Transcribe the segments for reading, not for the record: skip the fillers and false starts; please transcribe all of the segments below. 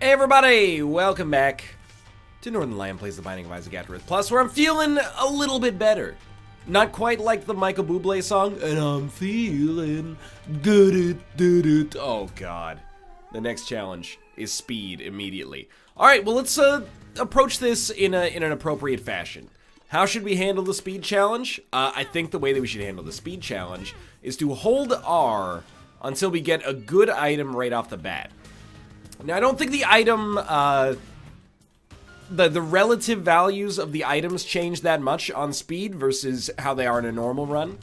Hey everybody, welcome back to Northernlion Plays the Binding of Isaac AFTERBIRTH Plus, where I'm feeling a little bit better. Not quite like the Michael Bublé song, and I'm feeling good. Oh god. The next challenge is speed immediately. Alright, well let's approach this in an appropriate fashion. How should we handle the speed challenge? I think the way that we should handle the speed challenge is to hold R until we get a good item right off the bat. Now, I don't think the item, the relative values of the items change that much on speed versus how they are in a normal run.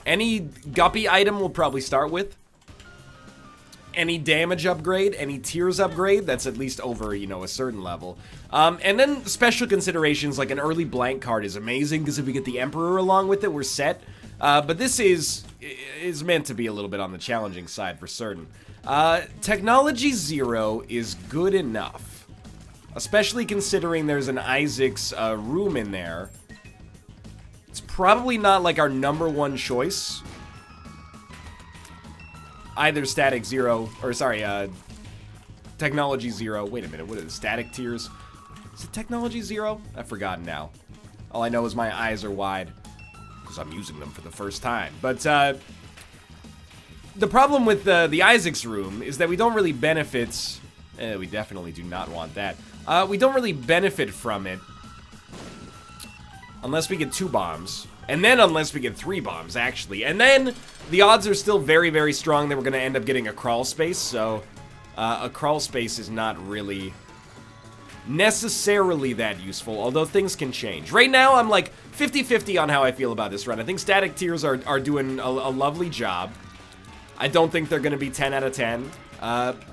Any guppy item we'll probably start with. Any damage upgrade, any tears upgrade, that's at least over, you know, a certain level. And then special considerations like an early blank card is amazing because if we get the Emperor along with it, we're set. But this is meant to be a little bit on the challenging side for certain. Technology 0 is good enough, especially considering there's an Isaac's room in there. It's probably not like our #1 choice. Either static 0, or sorry, technology 0. Wait a minute, what is it? Static tears? Is it technology 0? I've forgotten now. All I know is my eyes are wide because I'm using them for the first time. But the problem with the Isaac's room is that we don't really benefit. We definitely do not want that. We don't really benefit from it unless we get 2 bombs. And then unless we get 3 bombs, actually. And then the odds are still very, very strong that we're going to end up getting a crawl space. So a crawl space is not really necessarily that useful, although things can change. Right now, I'm like 50-50 on how I feel about this run. I think static tears are doing a lovely job. I don't think they're going to be 10 out of 10.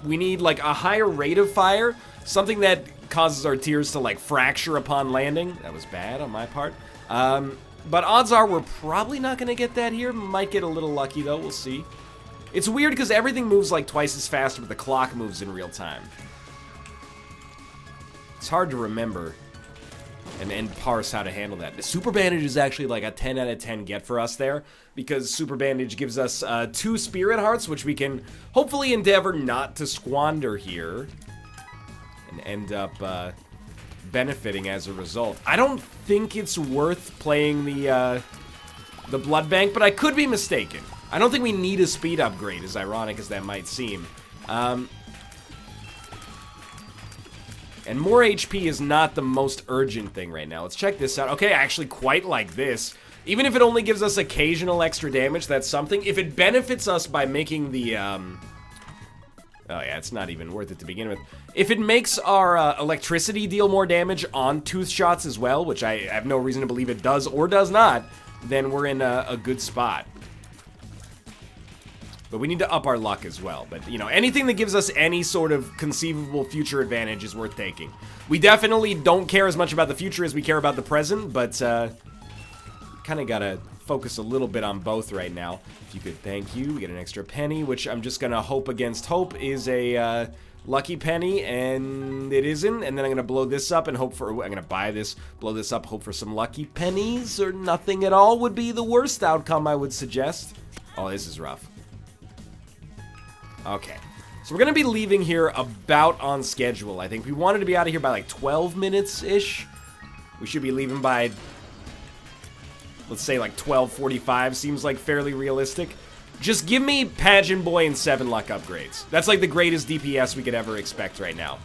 We need like a higher rate of fire, something that causes our tears to like fracture upon landing. That was bad on my part. But odds are we're probably not going to get that here. Might get a little lucky though, we'll see. It's weird because everything moves like twice as fast, but the clock moves in real time. It's hard to remember and parse how to handle that. The Super Bandage is actually like a 10 out of 10 get for us there, because Super Bandage gives us 2 Spirit Hearts, which we can hopefully endeavor not to squander here, and end up benefiting as a result. I don't think it's worth playing the Blood Bank, but I could be mistaken. I don't think we need a speed upgrade, as ironic as that might seem. And more HP is not the most urgent thing right now. Let's check this out. Okay, I actually quite like this. Even if it only gives us occasional extra damage, that's something. If it benefits us by making the, oh yeah, it's not even worth it to begin with. If it makes our electricity deal more damage on tooth shots as well, which I have no reason to believe it does or does not, then we're in a good spot. But we need to up our luck as well. But, you know, anything that gives us any sort of conceivable future advantage is worth taking. We definitely don't care as much about the future as we care about the present, but kind of gotta focus a little bit on both right now. If you could, thank you. We get an extra penny, which I'm just gonna hope against hope is a lucky penny, and it isn't. And then I'm gonna blow this up and hope for, I'm gonna buy this, blow this up, hope for some lucky pennies, or nothing at all would be the worst outcome, I would suggest. Oh, this is rough. Okay, so we're gonna be leaving here about on schedule. I think we wanted to be out of here by like 12 minutes-ish. We should be leaving by, let's say like 12:45, seems like fairly realistic. Just give me Pageant Boy and 7 luck upgrades. That's like the greatest DPS we could ever expect right now.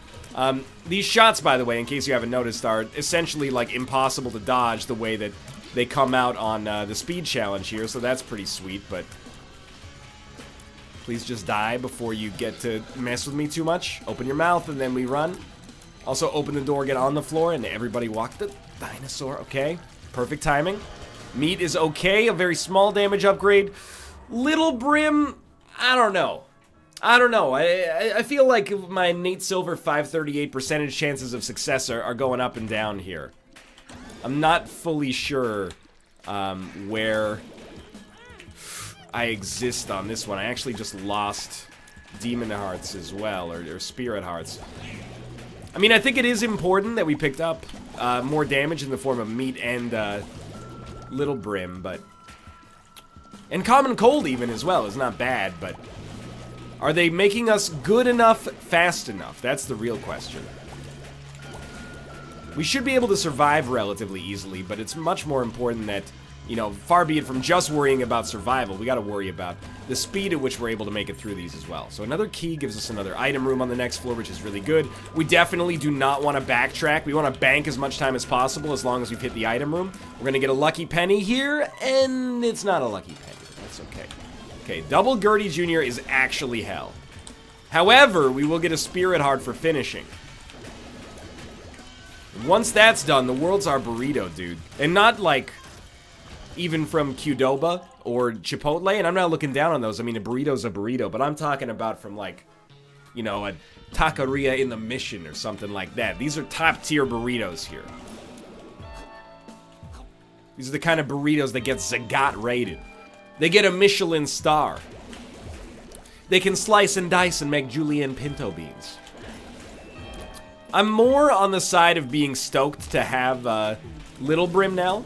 These shots, by the way, in case you haven't noticed, are essentially like impossible to dodge the way that they come out on the speed challenge here, so that's pretty sweet, but please just die before you get to mess with me too much. Open your mouth and then we run. Also open the door, get on the floor, and everybody walk the dinosaur. Okay, perfect timing. Meat is okay, a very small damage upgrade. Little Brim, I don't know. I feel like my Nate Silver 538% chances of success are going up and down here. I'm not fully sure where I exist on this one. I actually just lost Demon Hearts as well, or Spirit Hearts. I mean, I think it is important that we picked up more damage in the form of Meat and Little Brim, but... And Common Cold even as well is not bad, but Are they making us good enough, fast enough? That's the real question. We should be able to survive relatively easily, but it's much more important that, you know, far be it from just worrying about survival, we gotta worry about the speed at which we're able to make it through these as well. So another key gives us another item room on the next floor, which is really good. We definitely do not want to backtrack. We want to bank as much time as possible as long as we've hit the item room. We're gonna get a lucky penny here, and it's not a lucky penny. That's okay. Okay, Double Gertie Jr. is actually hell. However, we will get a Spirit Heart for finishing. Once that's done, the world's our burrito, dude. And not like even from Qdoba or Chipotle, and I'm not looking down on those. I mean, a burrito's a burrito, but I'm talking about from like, you know, a taqueria in the Mission or something like that. These are top tier burritos here. These are the kind of burritos that get Zagat rated. They get a Michelin star. They can slice and dice and make julienne pinto beans. I'm more on the side of being stoked to have Little Brim now.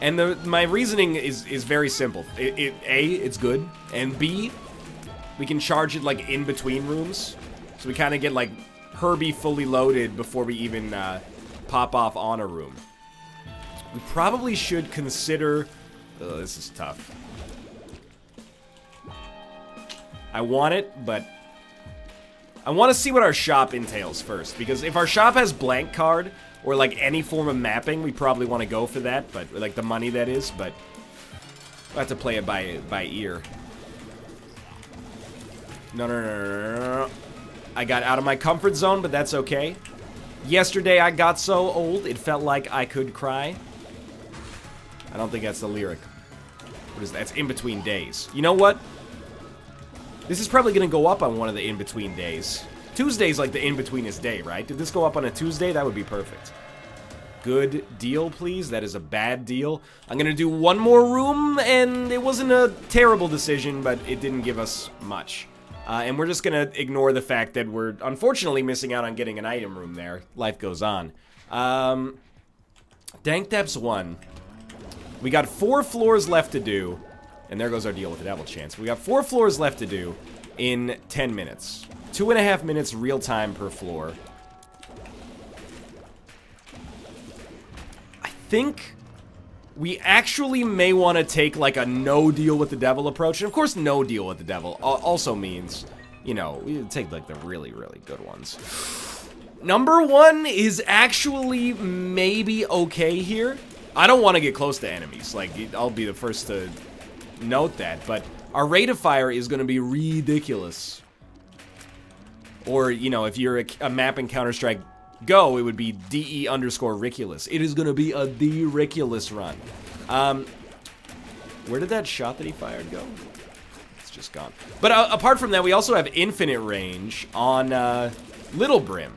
And my reasoning is very simple. A, it's good. And B, we can charge it like in between rooms. So we kind of get like Herbie fully loaded before we even pop off on a room. We probably should consider... Oh, this is tough. I want it, but... I want to see what our shop entails first, because if our shop has blank card, or like any form of mapping, we probably want to go for that, but like the money that is, but we'll have to play it by ear. No. I got out of my comfort zone, but that's okay. Yesterday I got so old, it felt like I could cry. I don't think that's the lyric. What is that? It's in between days. You know what? This is probably going to go up on one of the in-between days. Tuesday's like the in-betweenest day, right? Did this go up on a Tuesday? That would be perfect. Good deal, please. That is a bad deal. I'm going to do one more room, and it wasn't a terrible decision, but it didn't give us much. And we're just going to ignore the fact that we're unfortunately missing out on getting an item room there. Life goes on. Dank Depths 1. We got 4 floors left to do. And there goes our deal with the devil chance. We got 4 floors left to do in 10 minutes. 2.5 minutes real time per floor. I think we actually may want to take like a no deal with the devil approach. And of course, no deal with the devil also means, you know, we take like the really, really good ones. Number 1 is actually maybe okay here. I don't want to get close to enemies. Like, I'll be the first to note that, but our rate of fire is going to be ridiculous. Or, you know, if you're a map in Counter-Strike Go, it would be DE_riculous. It is going to be a D-riculous run. Where did that shot that he fired go? It's just gone. But apart from that, we also have infinite range on Little Brim.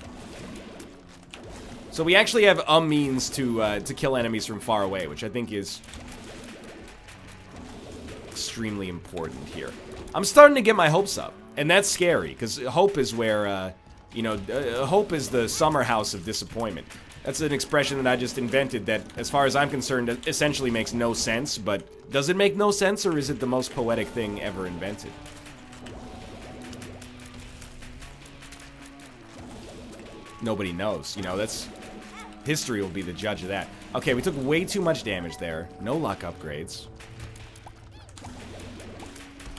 So we actually have a means to kill enemies from far away, which I think is extremely important here. I'm starting to get my hopes up, and that's scary, because hope is where, you know, hope is the summer house of disappointment. That's an expression that I just invented that, as far as I'm concerned, essentially makes no sense, but does it make no sense, or is it the most poetic thing ever invented? Nobody knows, you know, that's... History will be the judge of that. Okay, we took way too much damage there. No luck upgrades.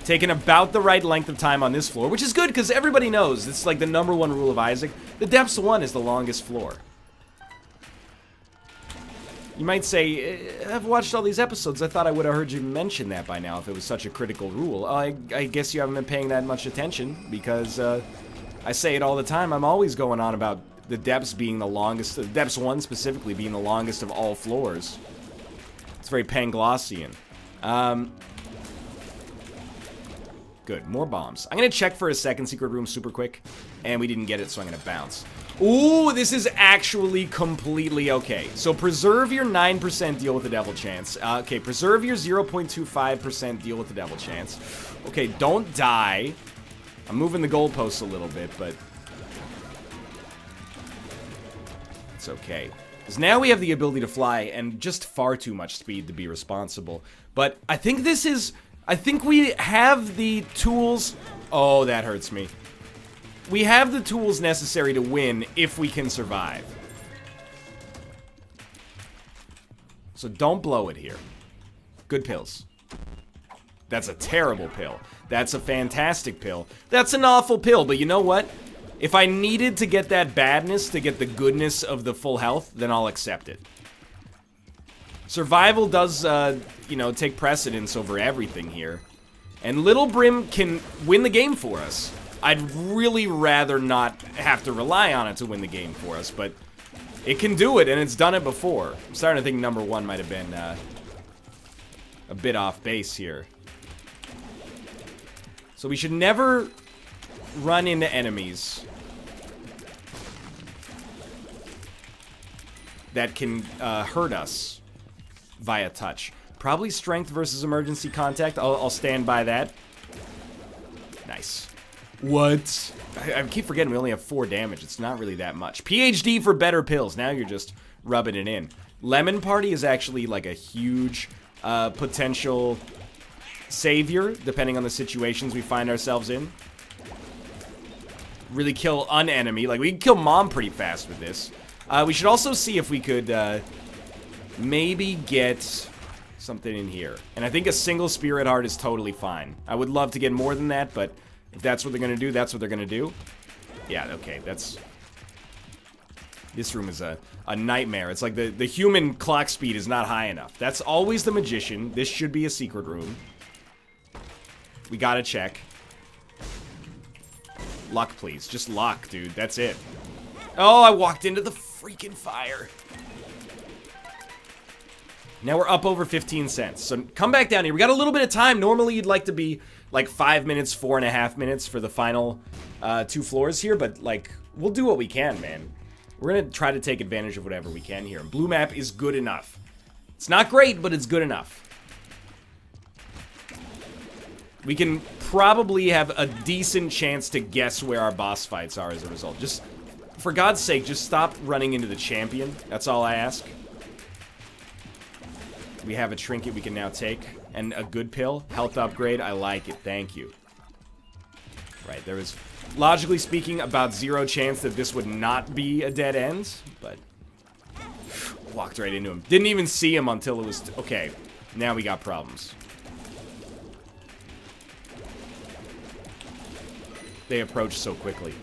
Taking about the right length of time on this floor, which is good because everybody knows it's like the #1 rule of Isaac. The Depths 1 is the longest floor. You might say, I've watched all these episodes. I thought I would have heard you mention that by now if it was such a critical rule. I guess you haven't been paying that much attention because I say it all the time. I'm always going on about the Depths being the longest, the Depths 1 specifically being the longest of all floors. It's very Panglossian. Good, more bombs. I'm gonna check for a second secret room super quick, and we didn't get it, so I'm gonna bounce. Ooh, this is actually completely okay. So preserve your 9% deal with the devil chance. Okay, preserve your 0.25% deal with the devil chance. Okay, don't die. I'm moving the goalposts a little bit, but it's okay. Because now we have the ability to fly and just far too much speed to be responsible. But I think this is... I think we have the tools Oh, that hurts me. We have the tools necessary to win if we can survive. So don't blow it here. Good pills. That's a terrible pill. That's a fantastic pill. That's an awful pill, but you know what? If I needed to get that badness to get the goodness of the full health, then I'll accept it. Survival does, you know, take precedence over everything here. And Little Brim can win the game for us. I'd really rather not have to rely on it to win the game for us, but it can do it, and it's done it before. I'm starting to think number one might have been a bit off base here. So we should never run into enemies that can hurt us via touch. Probably strength versus emergency contact. I'll stand by that. Nice. What? I keep forgetting we only have 4 damage. It's not really that much. PhD for better pills. Now you're just rubbing it in. Lemon Party is actually like a huge potential savior, depending on the situations we find ourselves in. Really kill an enemy. Like, we can kill Mom pretty fast with this. We should also see if we could maybe get something in here. And I think a single Spirit Heart is totally fine. I would love to get more than that, but if that's what they're gonna do, that's what they're gonna do. Yeah, okay, that's... This room is a nightmare. It's like the human clock speed is not high enough. That's always the magician. This should be a secret room. We gotta check. Luck, please. Just luck, dude. That's it. Oh, I walked into the freaking fire. Now we're up over 15 cents. So come back down here. We got a little bit of time. Normally you'd like to be like 5 minutes, 4.5 minutes for the final 2 floors here. But like, we'll do what we can, man. We're going to try to take advantage of whatever we can here. Blue map is good enough. It's not great, but it's good enough. We can probably have a decent chance to guess where our boss fights are as a result. Just, for God's sake, just stop running into the champion. That's all I ask. We have a trinket we can now take. And a good pill. Health upgrade. I like it. Thank you. Right, there is, logically speaking, about 0 chance that this would not be a dead end. But walked right into him. Didn't even see him until it was... Okay, now we got problems. They approach so quickly.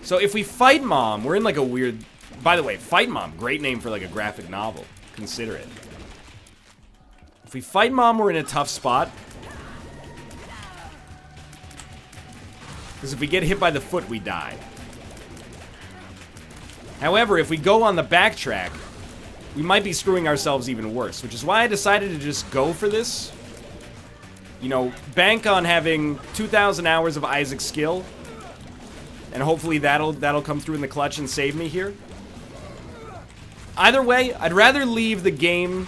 So if we fight Mom, we're in like a weird... By the way, Fight Mom, great name for like a graphic novel. Consider it. If we fight Mom, we're in a tough spot. Because if we get hit by the foot, we die. However, if we go on the backtrack, we might be screwing ourselves even worse. Which is why I decided to just go for this. You know, bank on having 2,000 hours of Isaac's skill. And hopefully that'll come through in the clutch and save me here. Either way, I'd rather leave the game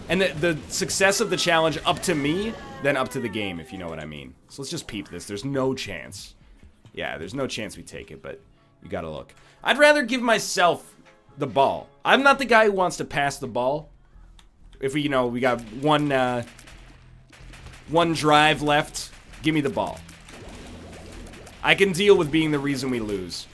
and the success of the challenge up to me than up to the game, if you know what I mean. So let's just peep this. There's no chance. Yeah, there's no chance we take it, but you gotta look. I'd rather give myself the ball. I'm not the guy who wants to pass the ball. If we, you know, we got one drive left, give me the ball. I can deal with being the reason we lose.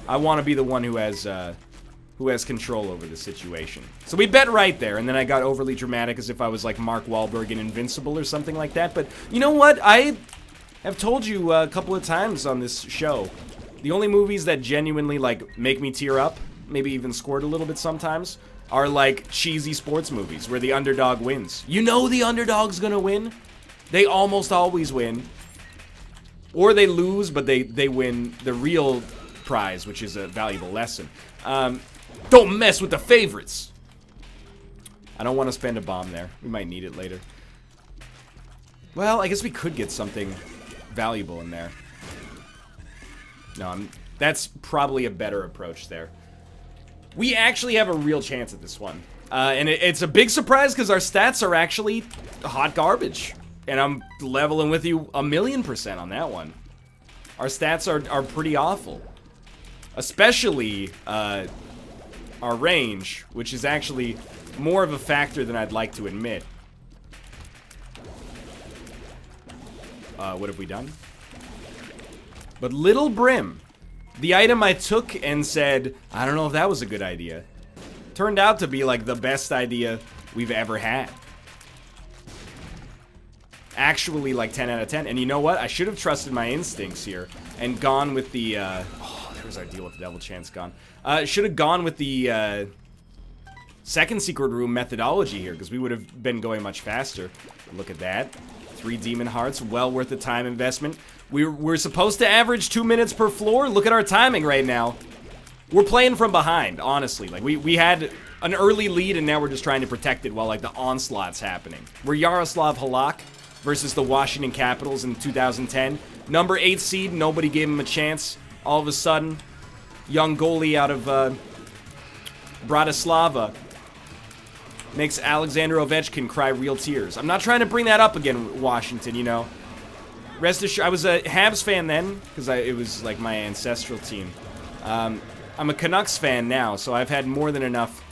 I want to be the one who has control over the situation. So we bet right there, and then I got overly dramatic as if I was like Mark Wahlberg in Invincible or something like that. But you know what? I have told you a couple of times on this show, the only movies that genuinely like make me tear up, maybe even squirt a little bit sometimes, are like cheesy sports movies where the underdog wins. You know the underdog's gonna win. They almost always win. Or they lose, but they win the real prize, which is a valuable lesson. Don't mess with the favorites. I don't want to spend a bomb there. We might need it later. Well, I guess we could get something valuable in there. No, that's probably a better approach there. We actually have a real chance at this one. And it's a big surprise because our stats are actually hot garbage. And I'm leveling with you 1,000,000% on that one. Our stats are pretty awful. Especially our range, which is actually more of a factor than I'd like to admit. what have we done? But Little Brim, the item I took and said, I don't know if that was a good idea, turned out to be like the best idea we've ever had. Actually, like 10 out of 10. And you know what? I should have trusted my instincts here and gone with the, oh, there's our deal with the devil chance gone. Should have gone with the, second secret room methodology here, because we would have been going much faster. Look at that. 3 demon hearts, well worth the time investment. We're supposed to average 2 minutes per floor. Look at our timing right now. We're playing from behind, honestly. Like, we had an early lead, and now we're just trying to protect it while, like, the onslaught's happening. We're Yaroslav Halak versus the Washington Capitals in 2010. Number 8 seed, nobody gave him a chance. All of a sudden, young goalie out of Bratislava makes Alexander Ovechkin cry real tears. I'm not trying to bring that up again, Washington, you know. Rest assured, I was a Habs fan then, because it was like my ancestral team. I'm a Canucks fan now, so I've had more than enough...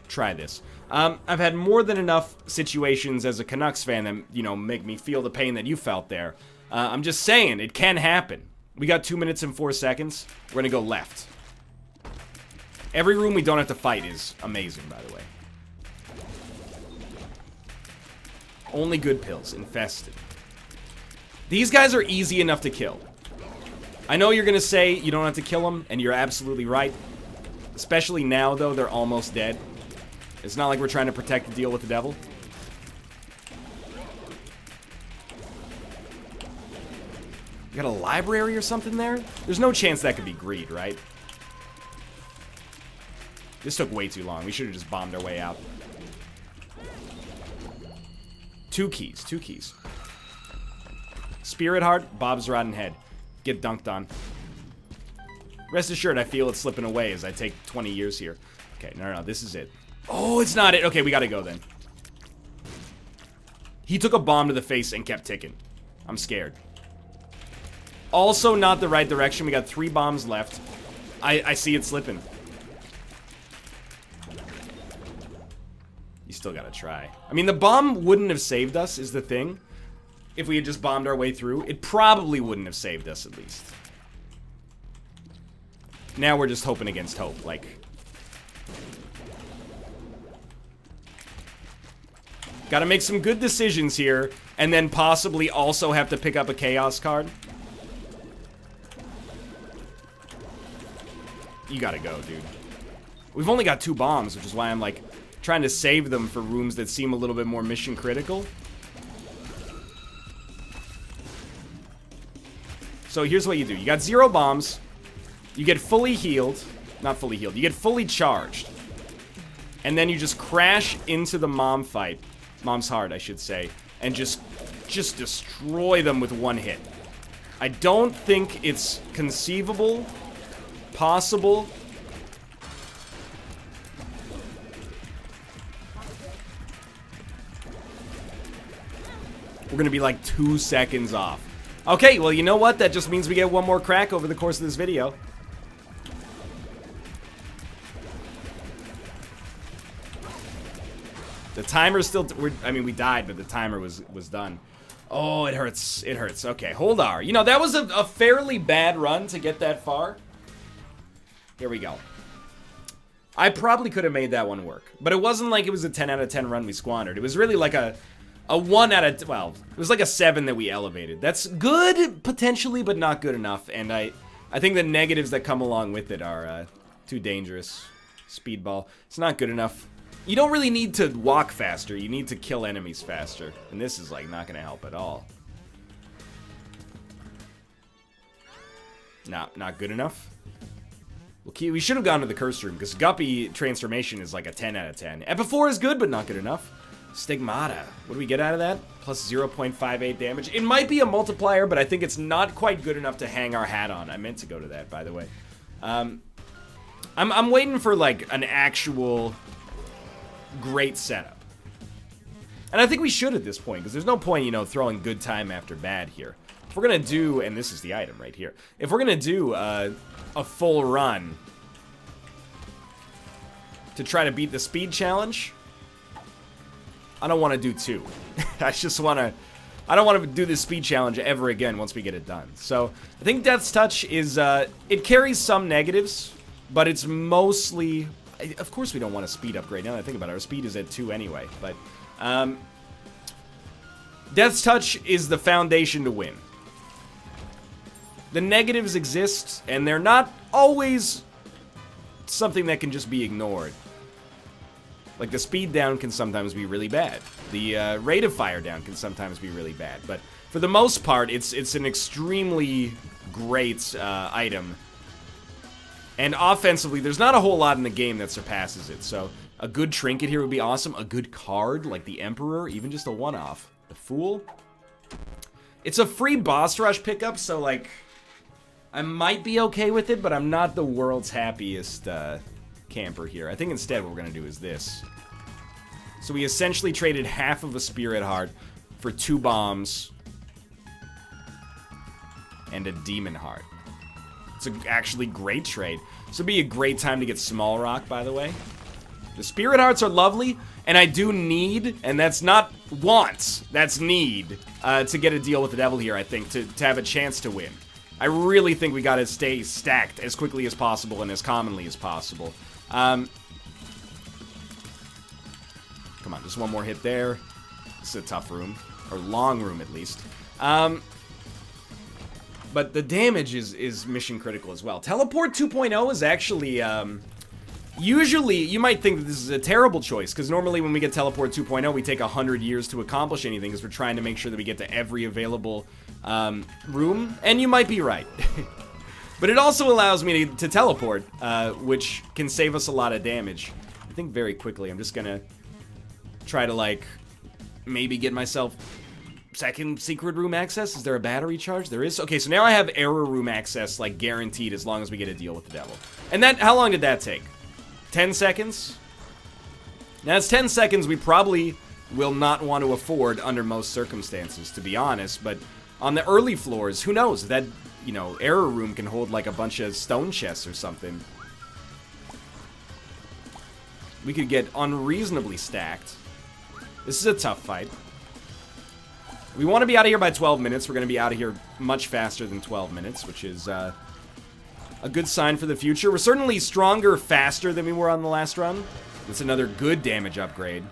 Try this. I've had more than enough situations as a Canucks fan that, you know, make me feel the pain that you felt there. I'm just saying, it can happen. We got 2 minutes and 4 seconds. We're gonna go left. Every room we don't have to fight is amazing, by the way. Only good pills. Infested. These guys are easy enough to kill. I know you're gonna say you don't have to kill them, and you're absolutely right. Especially now, though, they're almost dead. It's not like we're trying to protect the deal with the devil. You got a library or something there? There's no chance that could be greed, right? This took way too long. We should have just bombed our way out. 2 keys. 2 keys. Spirit Heart, Bob's Rotten Head. Get dunked on. Rest assured, I feel it slipping away as I take 20 years here. Okay, no, this is it. Oh, it's not it. Okay, we gotta go then. He took a bomb to the face and kept ticking. I'm scared. Also not the right direction. We got 3 bombs left. I see it slipping. You still gotta try. I mean, the bomb wouldn't have saved us, is the thing. If we had just bombed our way through, it probably wouldn't have saved us, at least. Now we're just hoping against hope, like... Gotta make some good decisions here, and then possibly also have to pick up a Chaos card. You gotta go, dude. We've only got 2 bombs, which is why I'm, like, trying to save them for rooms that seem a little bit more mission critical. So here's what you do. You got 0 bombs. You get fully healed. Not fully healed. You get fully charged. And then you just crash into the mom fight. Mom's heart, I should say. And just destroy them with 1 hit. I don't think it's conceivable, possible. We're gonna be like 2 seconds off. Okay, well, you know what? That just means we get 1 more crack over the course of this video. The timer's still... I mean, we died, but the timer was done. Oh, it hurts. It hurts. Okay, hold on. You know, that was a fairly bad run to get that far. Here we go. I probably could have made that one work. But it wasn't like it was a 10 out of 10 run we squandered. It was really like a 1 out of... Well, it was like a 7 that we elevated. That's good, potentially, but not good enough. And I think the negatives that come along with it are too dangerous. Speedball. It's not good enough. You don't really need to walk faster. You need to kill enemies faster. And this is, like, not going to help at all. Not good enough. We should have gone to the curse room, because Guppy transformation is like a 10 out of 10. Epipore is good, but not good enough. Stigmata. What do we get out of that? Plus 0.58 damage. It might be a multiplier, but I think it's not quite good enough to hang our hat on. I meant to go to that, by the way. I'm waiting for, like, an actual great setup. And I think we should at this point, because there's no point, you know, throwing good time after bad here. If we're going to do, and this is the item right here, if we're going to do a full run to try to beat the speed challenge, I don't want to do 2. I just want to I don't want to do this speed challenge ever again once we get it done. So, I think Death's Touch is, it carries some negatives, but it's mostly... Of course we don't want a speed upgrade, now that I think about it. Our speed is at 2 anyway, but... Death's Touch is the foundation to win. The negatives exist, and they're not always something that can just be ignored. Like, the speed down can sometimes be really bad. The rate of fire down can sometimes be really bad. But for the most part, it's an extremely great item. And offensively, there's not a whole lot in the game that surpasses it. So, a good trinket here would be awesome. A good card, like the Emperor, even just a one-off. The Fool. It's a free boss rush pickup, so, like... I might be okay with it, but I'm not the world's happiest camper here. I think instead what we're going to do is this. So we essentially traded half of a Spirit Heart for 2 bombs and a Demon Heart. It's an actually great trade. This would be a great time to get Small Rock, by the way. The Spirit Hearts are lovely, and I do need, and that's not want, that's need, to get a deal with the devil here, I think, to have a chance to win. I really think we gotta stay stacked as quickly as possible and as commonly as possible. Come on, just one more hit there. This is a tough room. Or long room, at least. But the damage is mission critical as well. Teleport 2.0 is actually, usually, you might think that this is a terrible choice, because normally when we get Teleport 2.0, we take 100 years to accomplish anything, because we're trying to make sure that we get to every available room, and you might be right. But it also allows me to teleport, which can save us a lot of damage. I think very quickly, I'm just gonna try to, like, maybe get myself second secret room access. Is there a battery charge? There is. Okay, so now I have error room access, like, guaranteed as long as we get a deal with the devil. And that, how long did that take? 10 seconds? Now, it's 10 seconds we probably will not want to afford under most circumstances, to be honest, but on the early floors, who knows? That, you know, error room can hold like a bunch of stone chests or something. We could get unreasonably stacked. This is a tough fight. We want to be out of here by 12 minutes. We're going to be out of here much faster than 12 minutes, which is a good sign for the future. We're certainly stronger faster than we were on the last run. That's another good damage upgrade.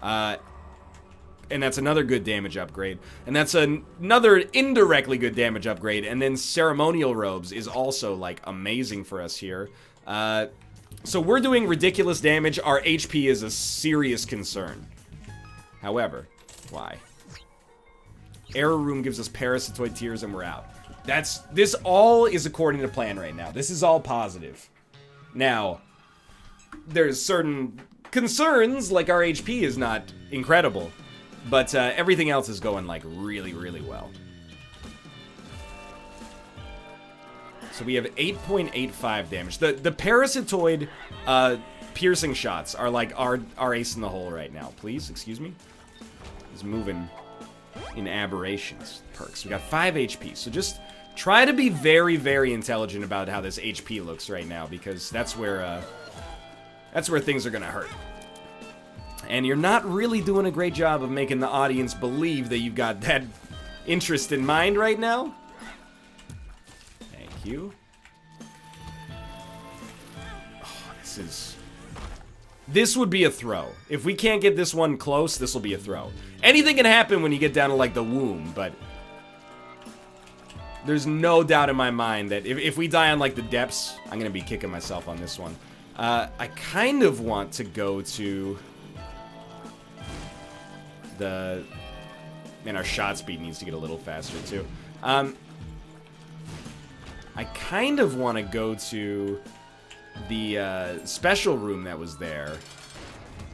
And that's another good damage upgrade. And that's another indirectly good damage upgrade. And then Ceremonial Robes is also, like, amazing for us here. So we're doing ridiculous damage. Our HP is a serious concern. However, why? Error Room gives us Parasitoid Tears and we're out. This all is according to plan right now. This is all positive. Now, there's certain concerns, like our HP is not incredible. But everything else is going, like, really, really well. So we have 8.85 damage. The Parasitoid piercing shots are, like, our ace in the hole right now. Please, excuse me. He's moving in aberrations. Perks. We got 5 HP. So just try to be very, very intelligent about how this HP looks right now, because that's where things are gonna hurt. And you're not really doing a great job of making the audience believe that you've got that interest in mind right now. Thank you. Oh, this would be a throw. If we can't get this one close, this will be a throw. Anything can happen when you get down to, like, the womb, but there's no doubt in my mind that if we die on, like, the depths, I'm gonna be kicking myself on this one. I kind of want to go to... and our shot speed needs to get a little faster too. I kind of want to go to the special room that was there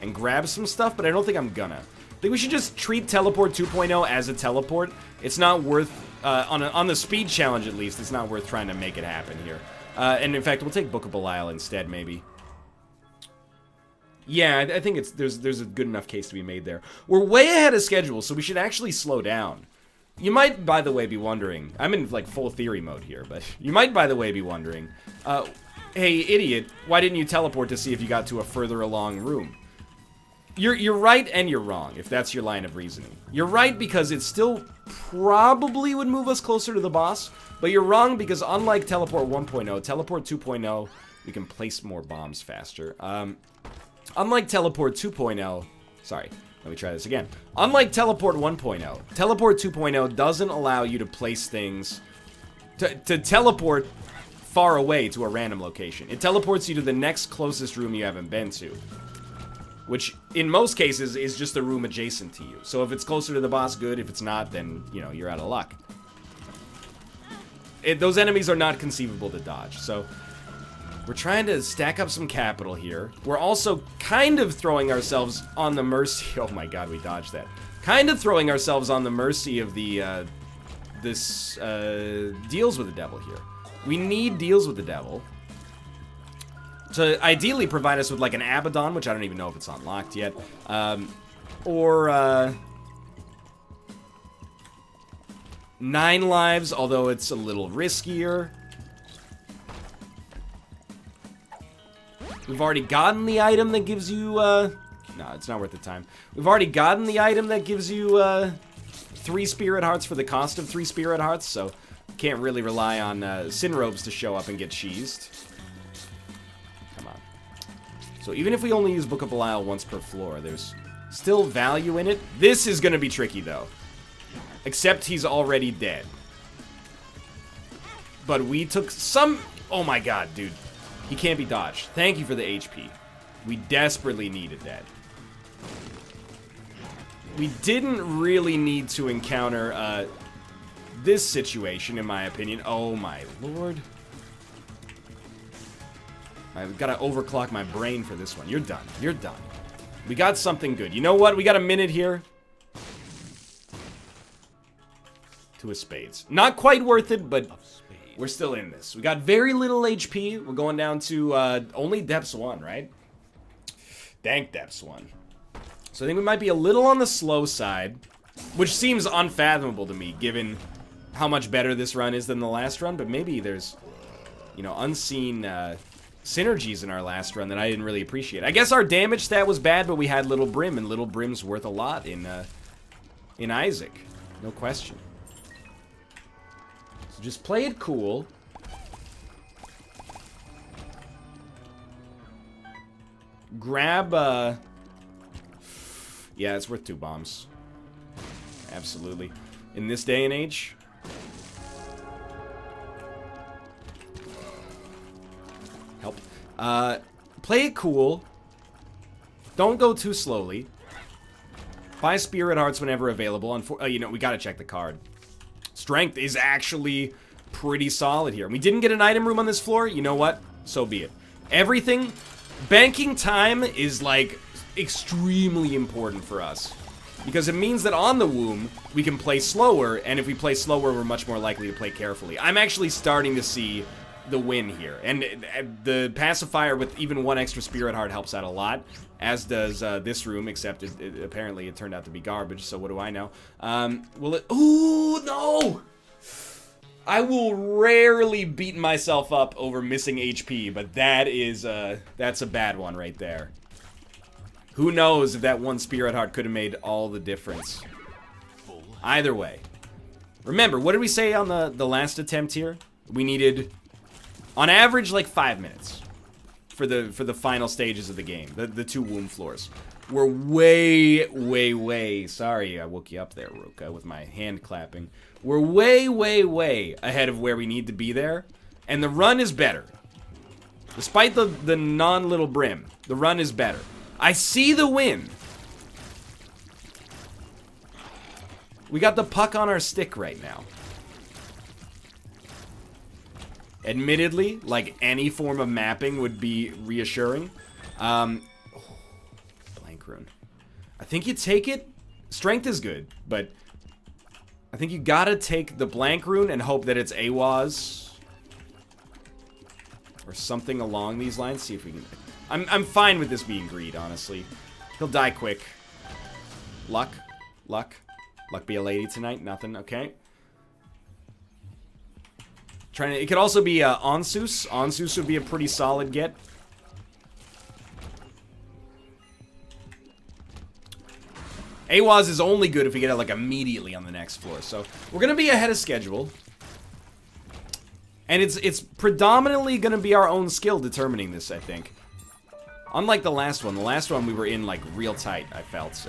and grab some stuff, but I don't think I'm gonna. I think we should just treat Teleport 2.0 as a teleport. It's not worth, on the speed challenge at least, it's not worth trying to make it happen here. And in fact, we'll take Book of Belial instead, maybe. Yeah, I think there's a good enough case to be made there. We're way ahead of schedule, so we should actually slow down. You might, by the way, be wondering... I'm in, like, full theory mode here, but... You might, by the way, be wondering... hey, idiot, why didn't you teleport to see if you got to a further along room? You're right and you're wrong, if that's your line of reasoning. You're right because it still probably would move us closer to the boss, but you're wrong because unlike Teleport 1.0, Teleport 2.0, we can place more bombs faster. Unlike Teleport 2.0, sorry, let me try this again. Unlike Teleport 1.0, Teleport 2.0 doesn't allow you to place things, to teleport far away to a random location. It teleports you to the next closest room you haven't been to, which in most cases is just a room adjacent to you. So if it's closer to the boss, good. If it's not, then, you know, you're out of luck. Those enemies are not conceivable to dodge, so we're trying to stack up some capital here. We're also kind of throwing ourselves on the mercy... Oh my god, we dodged that. Kind of throwing ourselves on the mercy of the, deals with the devil here. We need deals with the devil to ideally provide us with, like, an Abaddon, which I don't even know if it's unlocked yet. Or, 9 lives, although it's a little riskier. We've already gotten the item that gives you, no, it's not worth the time. We've already gotten the item that gives you, 3 Spirit Hearts for the cost of 3 Spirit Hearts, so can't really rely on, Sin Robes to show up and get cheesed. Come on. So even if we only use Book of Belial once per floor, there's still value in it. This is gonna be tricky, though. Except he's already dead. But we took some... Oh my god, dude. He can't be dodged. Thank you for the HP. We desperately needed that. We didn't really need to encounter this situation, in my opinion. Oh my lord. I've got to overclock my brain for this one. You're done. You're done. We got something good. You know what? We got a minute here. Two of spades. Not quite worth it, but we're still in this. We got very little HP. We're going down to only depths 1, right? Dank depths 1. So I think we might be a little on the slow side, which seems unfathomable to me, given how much better this run is than the last run. But maybe there's, you know, unseen synergies in our last run that I didn't really appreciate. I guess our damage stat was bad, but we had Little Brim, and Little Brim's worth a lot in Isaac. No question. So just play it cool. Grab, yeah, it's worth 2 bombs. Absolutely. In this day and age. Help. Play it cool. Don't go too slowly. Buy Spirit Hearts whenever available. You know, we gotta check the card. Strength is actually pretty solid here. We didn't get an item room on this floor. You know what? So be it. Everything... Banking time is, like, extremely important for us. Because it means that on the womb, we can play slower, and if we play slower, we're much more likely to play carefully. I'm actually starting to see the win here. And the pacifier with even 1 extra Spirit Heart helps out a lot, as does this room, except apparently it turned out to be garbage, so what do I know? Will it... Ooh, no! I will rarely beat myself up over missing HP, but that is, that's a bad one right there. Who knows if that 1 Spirit Heart could have made all the difference. Either way. Remember, what did we say on the last attempt here? We needed, on average, like 5 minutes for the final stages of the game. The 2 womb floors. We're way, sorry I woke you up there, Ruka, with my hand clapping. We're way ahead of where we need to be there, and the run is better. Despite the non-Little Brim, the run is better. I see the win. We got the puck on our stick right now. Admittedly, like any form of mapping would be reassuring. Blank rune. I think you take it. Strength is good, but I think you gotta take the blank rune and hope that it's AWAS or something along these lines. See if we can... I'm fine with this being greed, honestly. He'll die quick. Luck. Luck be a lady tonight. Nothing. Okay. Trying to... It could also be Onsus. Onsus would be a pretty solid get. AWAS is only good if we get it, like, immediately on the next floor. So, we're going to be ahead of schedule. And it's predominantly going to be our own skill determining this, I think. Unlike the last one we were in, like, real tight, I felt.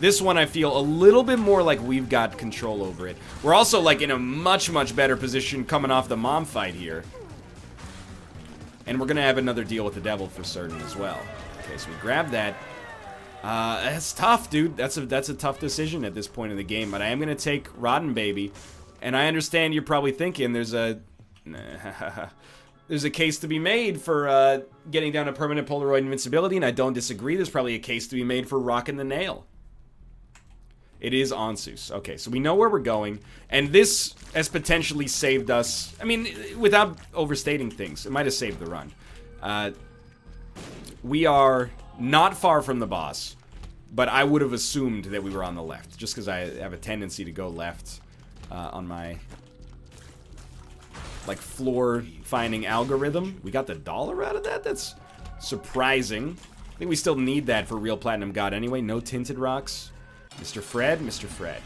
This one I feel a little bit more like we've got control over it. We're also, like, in a much, much better position coming off the mom fight here. And we're going to have another deal with the devil for certain as well. Okay, so we grab that. That's tough, dude. That's a tough decision at this point in the game. But I am going to take Rotten Baby. And I understand you're probably thinking there's a case to be made for getting down to permanent Polaroid invincibility, and I don't disagree. There's probably a case to be made for rocking the nail. It is Onsus. Okay, so we know where we're going, and this has potentially saved us. I mean, without overstating things, it might have saved the run. We are not far from the boss, but I would have assumed that we were on the left, just because I have a tendency to go left on my, like, floor finding algorithm. We got the dollar out of that? That's surprising. I think we still need that for real Platinum God anyway. No tinted rocks. Mr. Fred, Mr. Fred.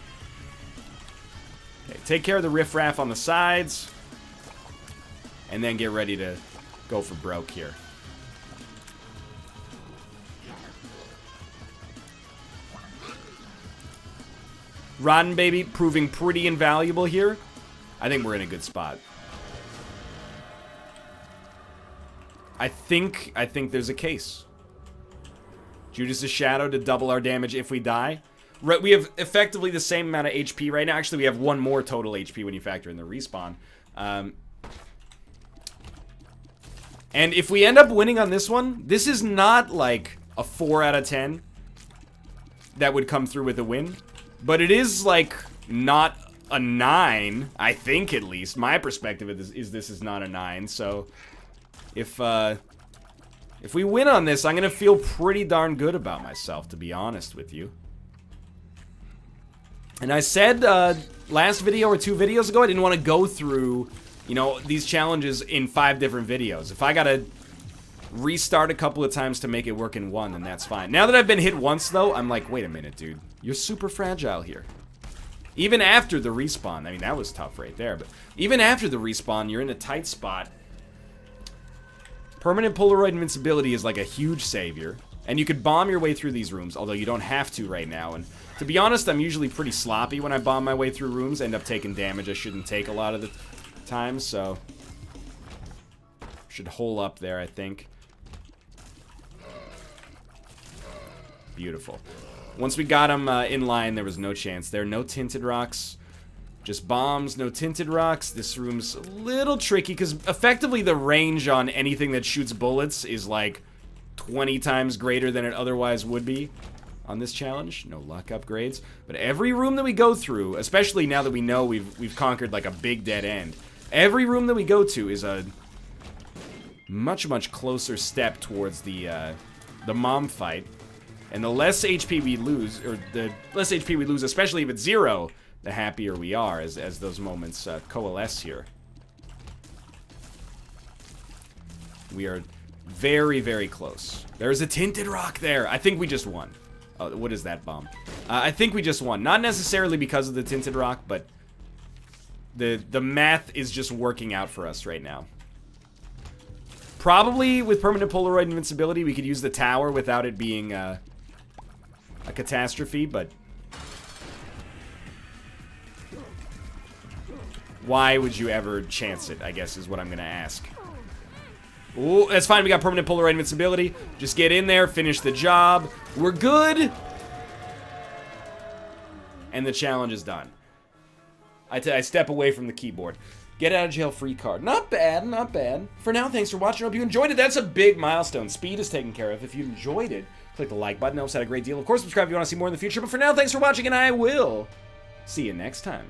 Okay, take care of the riffraff on the sides. And then get ready to go for broke here. Rotten Baby proving pretty invaluable here. I think we're in a good spot. I think there's a case. Judas' Shadow to double our damage if we die. Right, we have effectively the same amount of HP right now. Actually, we have one more total HP when you factor in the respawn. And if we end up winning on this one, this is not like a 4 out of 10 that would come through with a win. But it is, like, not a 9, I think, at least. My perspective is this is not a 9, so if we win on this, I'm gonna feel pretty darn good about myself, to be honest with you. And I said last video or 2 videos ago I didn't want to go through, you know, these challenges in 5 different videos. If I gotta restart a couple of times to make it work in one, then that's fine. Now that I've been hit once, though, I'm like, wait a minute, dude. You're super fragile here. Even after the respawn, I mean, that was tough right there, but even after the respawn, you're in a tight spot. Permanent Polaroid invincibility is like a huge savior, and you could bomb your way through these rooms, although you don't have to right now, and to be honest, I'm usually pretty sloppy when I bomb my way through rooms, end up taking damage I shouldn't take a lot of the time, so should hole up there, I think. Beautiful. Once we got him in line, there was no chance there. No tinted rocks. Just bombs, no tinted rocks. This room's a little tricky because effectively the range on anything that shoots bullets is like 20 times greater than it otherwise would be on this challenge. No luck upgrades. But every room that we go through, especially now that we know we've conquered like a big dead end, every room that we go to is a much, much closer step towards the mom fight. And the less HP we lose, or the less HP we lose, especially if it's 0, the happier we are as those moments coalesce here. We are very, very close. There's a tinted rock there. I think we just won. Oh, what is that bomb? I think we just won. Not necessarily because of the tinted rock, but the math is just working out for us right now. Probably with permanent Polaroid invincibility, we could use the tower without it being a catastrophe, but why would you ever chance it, I guess, is what I'm gonna ask. Ooh, that's fine, we got permanent Polaroid invincibility. Just get in there, finish the job. We're good! And the challenge is done. I step away from the keyboard. Get out of jail free card. Not bad, not bad. For now, thanks for watching. I hope you enjoyed it. That's a big milestone. Speed is taken care of. If you enjoyed it, click the like button. It helps out a great deal. Of course, subscribe if you want to see more in the future. But for now, thanks for watching, and I will see you next time.